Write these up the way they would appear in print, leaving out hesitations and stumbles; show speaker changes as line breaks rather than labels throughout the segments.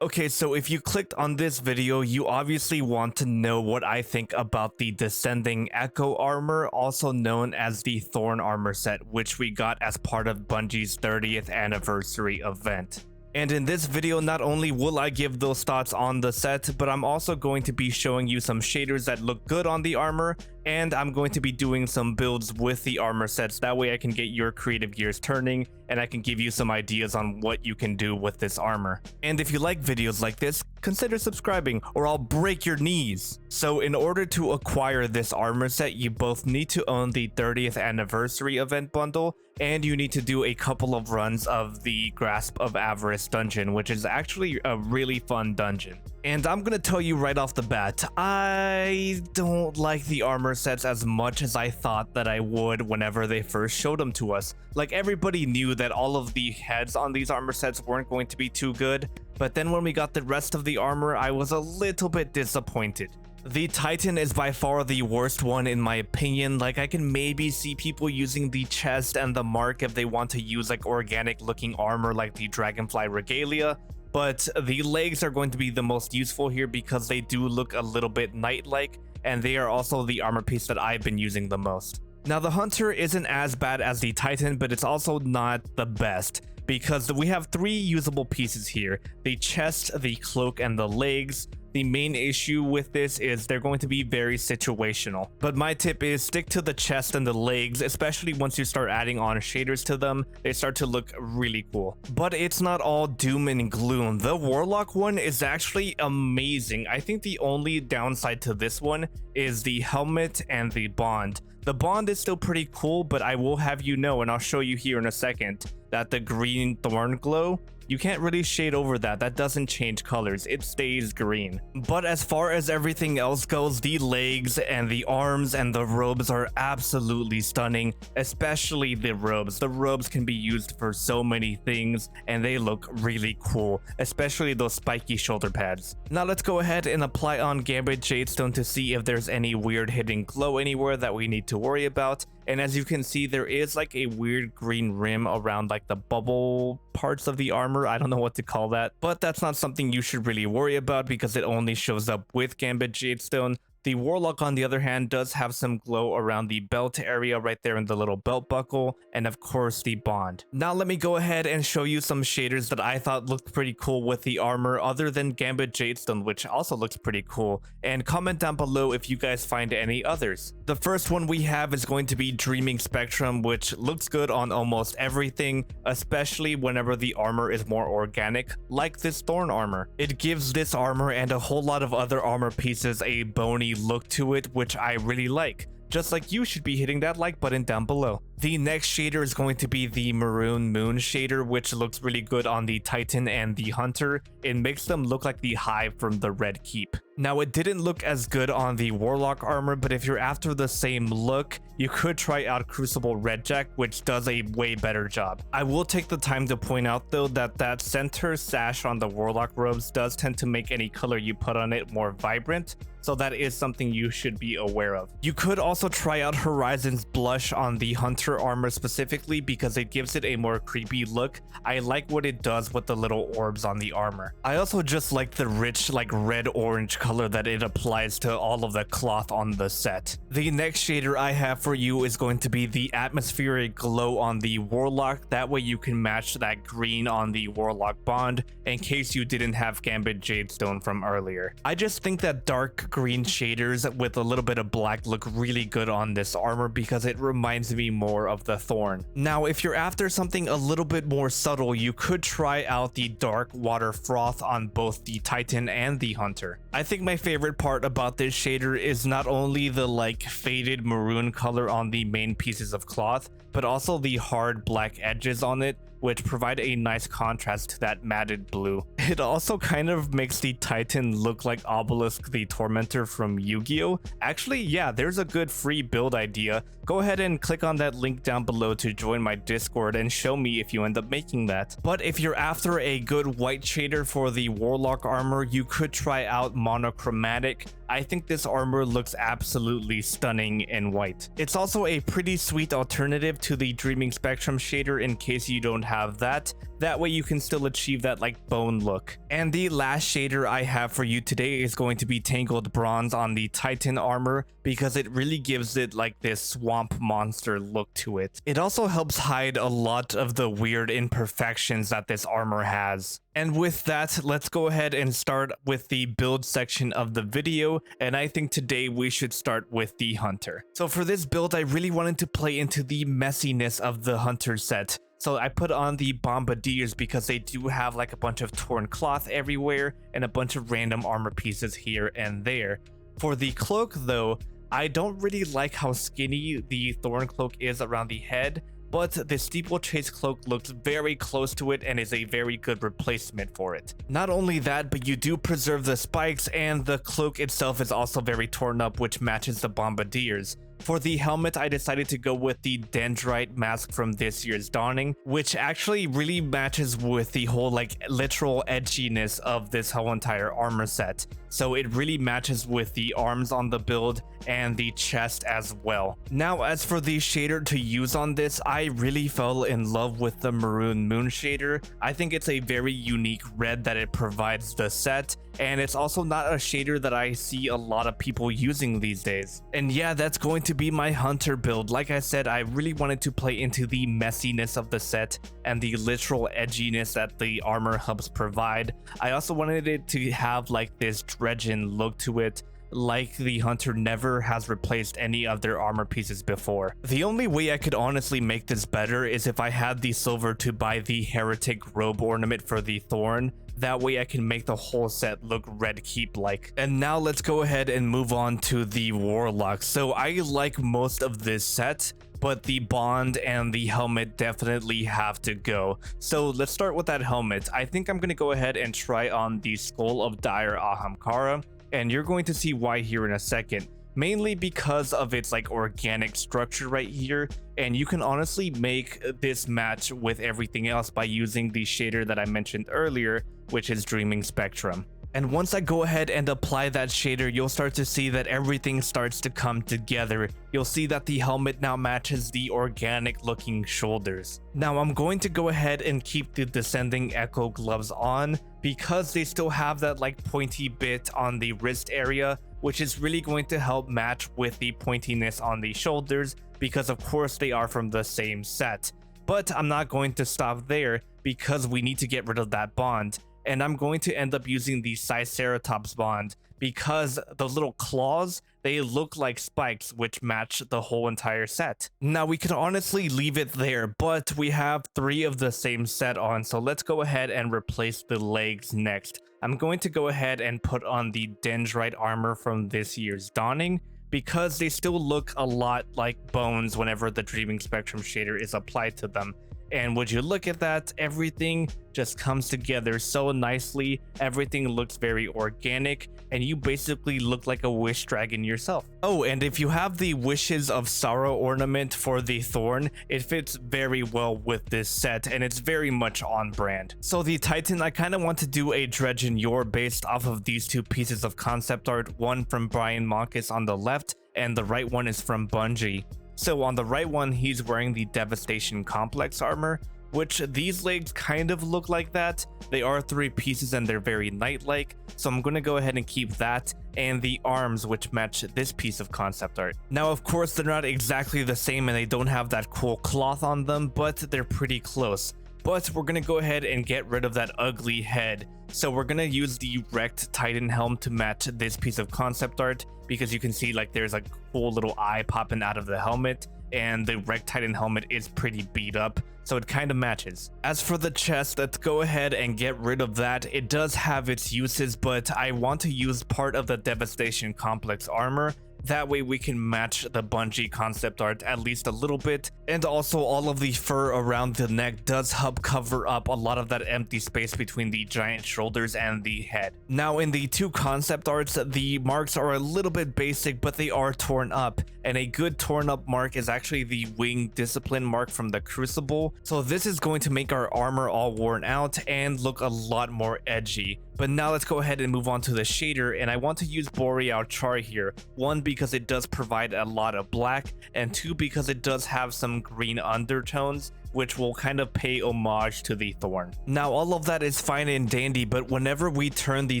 Okay, so if you clicked on this video, you obviously want to know what I think about the Descending Echo armor, also known as the Thorn armor set, which we got as part of Bungie's 30th anniversary event. And in this video, not only will I give those thoughts on the set, but I'm also going to be showing you some shaders that look good on the armor, and I'm going to be doing some builds with the armor sets. That way I can get your creative gears turning, and I can give you some ideas on what you can do with this armor. And if you like videos like this, consider subscribing or I'll break your knees. So in order to acquire this armor set, you both need to own the 30th anniversary event bundle, and you need to do a couple of runs of the Grasp of Avarice dungeon, which is actually a really fun dungeon. And I'm gonna tell you right off the bat, I don't like the armor sets as much as I thought that I would whenever they first showed them to us. Like, everybody knew that all of the heads on these armor sets weren't going to be too good, but then when we got the rest of the armor, I was a little bit disappointed. The Titan is by far the worst one in my opinion. Like, I can maybe see people using the chest and the mark if they want to use like organic looking armor like the Dragonfly Regalia, but the legs are going to be the most useful here because they do look a little bit knight-like, and they are also the armor piece that I've been using the most. Now, the Hunter isn't as bad as the Titan, but it's also not the best, because we have three usable pieces here: the chest, the cloak, and the legs. The main issue with this is they're going to be very situational, but my tip is stick to the chest and the legs, especially once you start adding on shaders to them. They start to look really cool. But it's not all doom and gloom. The Warlock one is actually amazing. I think the only downside to this one is the helmet and the bond. The bond is still pretty cool, but I will have you know, and I'll show you here in a second, that the green thorn glow, you can't really shade over that. That doesn't change colors, it stays green. But as far as everything else goes, the legs and the arms and the robes are absolutely stunning, especially the robes. The robes can be used for so many things and they look really cool, especially those spiky shoulder pads. Now let's go ahead and apply on Gambit Jadestone to see if there's any weird hidden glow anywhere that we need to worry about. And as you can see, there is like a weird green rim around like the bubble parts of the armor. I don't know what to call that, but that's not something you should really worry about because it only shows up with Gambit Jadestone. The Warlock, on the other hand, does have some glow around the belt area right there in the little belt buckle, and of course the bond. Now let me go ahead and show you some shaders that I thought looked pretty cool with the armor other than Gambit Jadestone, which also looks pretty cool, and comment down below if you guys find any others. The first one we have is going to be Dreaming Spectrum, which looks good on almost everything, especially whenever the armor is more organic, like this Thorn armor. It gives this armor and a whole lot of other armor pieces a bony look to it, which I really like. Just like you should be hitting that like button down below. The next shader is going to be the Maroon Moon shader, which looks really good on the Titan and the Hunter. It makes them look like the Hive from the Red Keep. Now, it didn't look as good on the Warlock armor, but if you're after the same look, you could try out Crucible Redjack, which does a way better job. I will take the time to point out though that center sash on the Warlock robes does tend to make any color you put on it more vibrant, so that is something you should be aware of. You could also try out Horizon's Blush on the Hunter armor specifically because it gives it a more creepy look. I like what it does with the little orbs on the armor. I also just like the rich like red-orange color that it applies to all of the cloth on the set. The next shader I have for you is going to be the Atmospheric Glow on the Warlock. That way you can match that green on the Warlock bond in case you didn't have Gambit Jadestone from earlier. I just think that dark green shaders with a little bit of black look really good on this armor because it reminds me more of the Thorn. Now, if you're after something a little bit more subtle, you could try out the Dark Water Froth on both the Titan and the Hunter. I think my favorite part about this shader is not only the like faded maroon color on the main pieces of cloth, but also the hard black edges on it, which provide a nice contrast to that matted blue. It also kind of makes the Titan look like Obelisk the Tormentor from Yu-Gi-Oh! Actually, yeah, there's a good free build idea. Go ahead and click on that link down below to join my Discord and show me if you end up making that. But if you're after a good white shader for the Warlock armor, you could try out Monochromatic. I think this armor looks absolutely stunning in white. It's also a pretty sweet alternative to the Dreaming Spectrum shader in case you don't have that, That way you can still achieve that like bone look. And the last shader I have for you today is going to be Tangled Bronze on the Titan armor, because it really gives it like this swamp monster look to it. It also helps hide a lot of the weird imperfections that this armor has. And with that, let's go ahead and start with the build section of the video, and I think today we should start with the Hunter. So for this build, I really wanted to play into the messiness of the Hunter set. So I put on the Bombardiers because they do have like a bunch of torn cloth everywhere and a bunch of random armor pieces here and there. For the cloak though, I don't really like how skinny the Thorn cloak is around the head, but the Steeplechase cloak looks very close to it and is a very good replacement for it. Not only that, but you do preserve the spikes, and the cloak itself is also very torn up, which matches the Bombardiers. For the helmet, I decided to go with the Dendrite mask from this year's Dawning, which actually really matches with the whole like literal edginess of this whole entire armor set. So it really matches with the arms on the build and the chest as well. Now, as for the shader to use on this, I really fell in love with the Maroon Moon shader. I think it's a very unique red that it provides the set, and it's also not a shader that I see a lot of people using these days. And yeah, that's going to be my Hunter build. Like I said, I really wanted to play into the messiness of the set and the literal edginess that the armor hubs provide. I also wanted it to have like this dredgen look to it, like the Hunter never has replaced any of their armor pieces before. The only way I could honestly make this better is if I had the silver to buy the Heretic robe ornament for the Thorn. That way I can make the whole set look Red Keep like. And now let's go ahead and move on to the Warlock. So I like most of this set, but the bond and the helmet definitely have to go. So let's start with that helmet. I think I'm gonna go ahead and try on the Skull of Dire Ahamkara, and you're going to see why here in a second. Mainly because of its like organic structure right here, and you can honestly make this match with everything else by using the shader that I mentioned earlier, which is Dreaming Spectrum. And once I go ahead and apply that shader, you'll start to see that everything starts to come together. You'll see that the helmet now matches the organic looking shoulders. Now I'm going to go ahead and keep the Descending Echo gloves on because they still have that like pointy bit on the wrist area, which is really going to help match with the pointiness on the shoulders, because of course they are from the same set. But I'm not going to stop there because we need to get rid of that bond. And I'm going to end up using the Triceratops bond because the little claws, they look like spikes, which match the whole entire set. Now we could honestly leave it there, but we have 3 of the same set on, so let's go ahead and replace the legs next. I'm going to go ahead and put on the Dendrite armor from this year's Dawning, because they still look a lot like bones whenever the Dreaming Spectrum shader is applied to them. And would you look at that, everything just comes together so nicely. Everything looks very organic, and you basically look like a wish dragon yourself. Oh, and if you have the Wishes of Sorrow ornament for the Thorn, it fits very well with this set, and it's very much on brand. So the Titan, I kind of want to do a Dredgen Yor based off of these 2 pieces of concept art, one from Brian Monkus on the left, and the right one is from Bungie. So on the right one, he's wearing the Devastation Complex armor, which these legs kind of look like that. They are 3 pieces and they're very knight-like, so I'm going to go ahead and keep that, and the arms, which match this piece of concept art. Now of course they're not exactly the same and they don't have that cool cloth on them, but they're pretty close. But we're going to go ahead and get rid of that ugly head. So we're going to use the wrecked Titan helm to match this piece of concept art, because you can see like there's a cool little eye popping out of the helmet, and the wrecked Titan helmet is pretty beat up, so it kind of matches. As for the chest, let's go ahead and get rid of that. It does have its uses, but I want to use part of the Devastation Complex armor. That way we can match the Bungie concept art at least a little bit, and also all of the fur around the neck does help cover up a lot of that empty space between the giant shoulders and the head. Now in the 2 concept arts, the marks are a little bit basic, but they are torn up, and a good torn up mark is actually the Wing Discipline mark from the Crucible. So this is going to make our armor all worn out and look a lot more edgy. But now let's go ahead and move on to the shader, and I want to use Boreal Char here. 1, because it does provide a lot of black, and 2, because it does have some green undertones, which will kind of pay homage to the Thorn. Now, all of that is fine and dandy, but whenever we turn the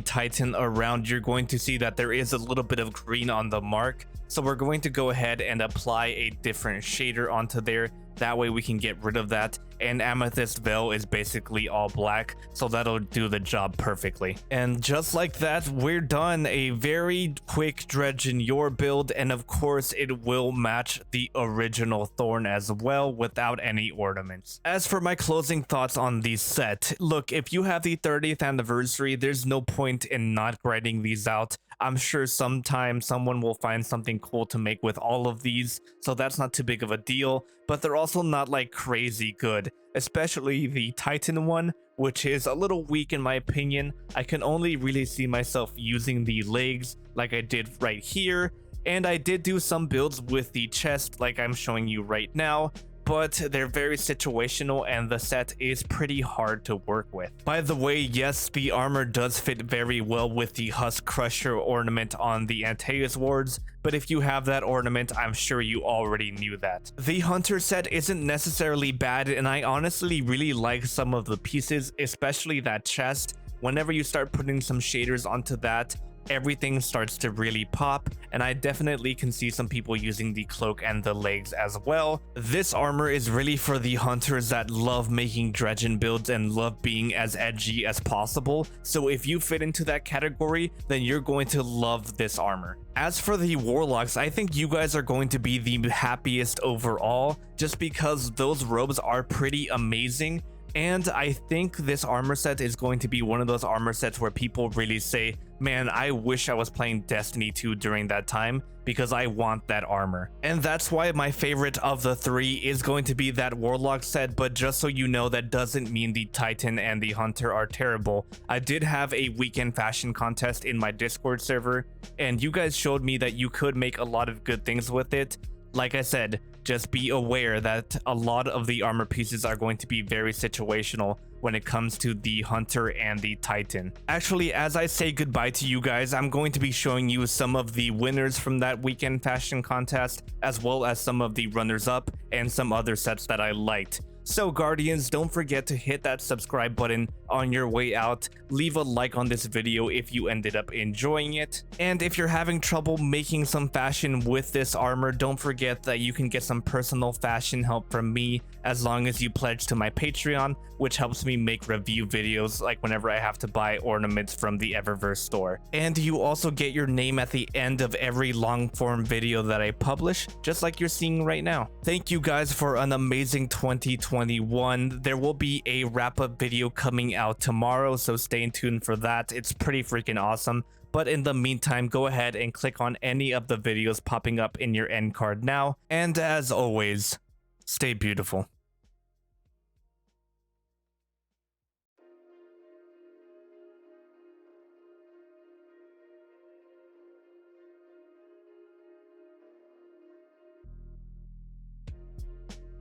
Titan around, you're going to see that there is a little bit of green on the mark. So we're going to go ahead and apply a different shader onto there. That way we can get rid of that. And Amethyst Veil is basically all black, so that'll do the job perfectly. And just like that, we're done. A very quick dredge in your build, and of course it will match the original Thorn as well without any ornaments. As for my closing thoughts on the set, look, if you have the 30th anniversary, there's no point in not grinding these out. I'm sure sometime someone will find something cool to make with all of these, so that's not too big of a deal, but they're also not like crazy good, especially the Titan one, which is a little weak in my opinion. I can only really see myself using the legs like I did right here, and I did do some builds with the chest like I'm showing you right now, but they're very situational and the set is pretty hard to work with. By the way, yes, the armor does fit very well with the Husk Crusher ornament on the Antaeus wards, but if you have that ornament, I'm sure you already knew that. The Hunter set isn't necessarily bad, and I honestly really like some of the pieces, especially that chest. Whenever you start putting some shaders onto that, everything starts to really pop, and I definitely can see some people using the cloak and the legs as well. This armor is really for the hunters that love making dredgen builds and love being as edgy as possible, so if you fit into that category, then you're going to love this armor. As for the warlocks, I think you guys are going to be the happiest overall, just because those robes are pretty amazing. And I think this armor set is going to be one of those armor sets where people really say, man, I wish I was playing Destiny 2 during that time because I want that armor. And that's why my favorite of the three is going to be that Warlock set, but just so you know, that doesn't mean the Titan and the Hunter are terrible. I did have a weekend fashion contest in my Discord server, and you guys showed me that you could make a lot of good things with it. Like I said, just be aware that a lot of the armor pieces are going to be very situational when it comes to the Hunter and the Titan. Actually, as I say goodbye to you guys, I'm going to be showing you some of the winners from that weekend fashion contest, as well as some of the runners-up and some other sets that I liked. So Guardians, don't forget to hit that subscribe button on your way out. Leave a like on this video if you ended up enjoying it. And if you're having trouble making some fashion with this armor, don't forget that you can get some personal fashion help from me as long as you pledge to my Patreon, which helps me make review videos like whenever I have to buy ornaments from the Eververse store. And you also get your name at the end of every long form video that I publish, just like you're seeing right now. Thank you guys for an amazing 2021. There will be a wrap-up video coming out tomorrow, so stay tuned for that. It's pretty freaking awesome. But in the meantime, go ahead and click on any of the videos popping up in your end card now. And as always, stay beautiful.